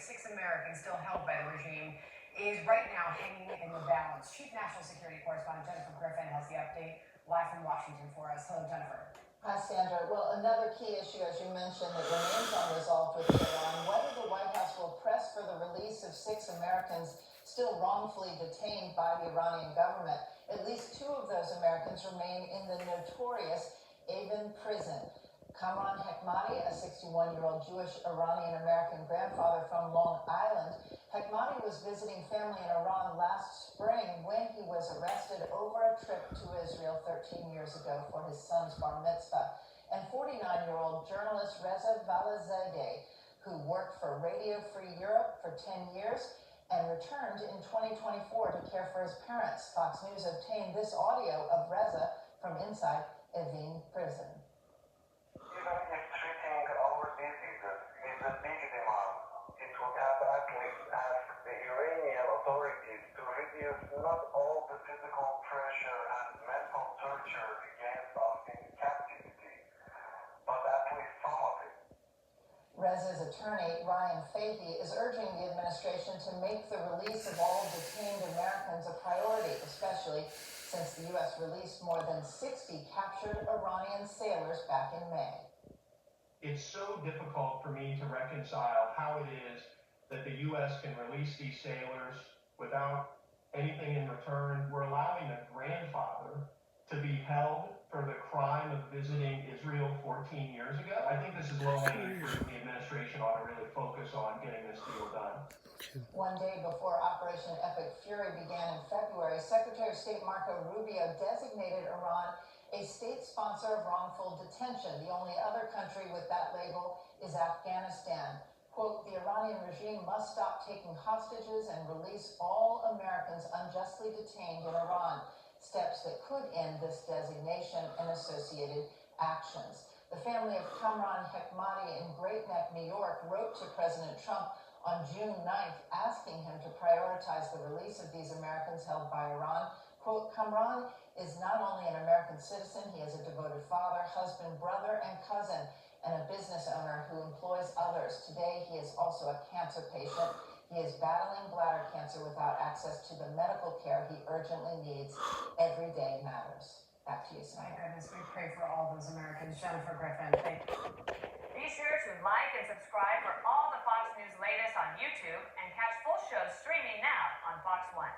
6 Americans still held by the regime is right now hanging in the balance. Chief National Security Correspondent Jennifer Griffin has the update live from Washington for us. Hello, Jennifer. Hi, Sandra. Well, another key issue, as you mentioned, that remains unresolved with Iran, whether the White House will press for the release of 6 Americans still wrongfully detained by the Iranian government. At least 2 of those Americans remain in the notorious Evin prison. Kamran Hekmati, a 61-year-old Jewish Iranian-American grandfather from Long Island. Hekmati was visiting family in Iran last spring when he was arrested over a trip to Israel 13 years ago for his son's bar mitzvah. And 49-year-old journalist Reza Valazadeh, who worked for Radio Free Europe for 10 years and returned in 2024 to care for his parents. Fox News obtained this audio of Reza from inside Evin prison. Even if treating our diseases is a big demand, it would have at least asked the Iranian authorities to reduce not all the physical pressure and mental torture against us in captivity, but at least some of it. Reza's attorney, Ryan Fahey, is urging the administration to make the release of all detained Americans a priority, especially since the U.S. released more than 60 captured Iranian sailors back in May. It's so difficult for me to reconcile how it is that the U.S. can release these sailors without anything in return. We're allowing a grandfather to be held for the crime of visiting Israel 14 years ago. I think this is low-hanging fruit. The administration ought to really focus on getting this deal done. One day before Operation Epic Fury began in February, Secretary of State Marco Rubio designated Iran a state sponsor of wrongful detention. The only other country with that label is Afghanistan. Quote, the Iranian regime must stop taking hostages and release all Americans unjustly detained in Iran. Steps that could end this designation and associated actions. The family of Kamran Hekmati in Great Neck, New York, wrote to President Trump on June 9th, asking him to prioritize the release of these Americans held by Iran. Quote, Kamran is not only an American citizen, he is a devoted father, husband, brother, and cousin, and a business owner who employs others. Today, he is also a cancer patient. He is battling bladder cancer without access to the medical care he urgently needs. Every day matters. Back to you, Sam. My goodness, we pray for all those Americans. Jennifer Griffin, thank you. Be sure to like and subscribe for all the Fox News latest on YouTube and catch full shows streaming now on Fox 1.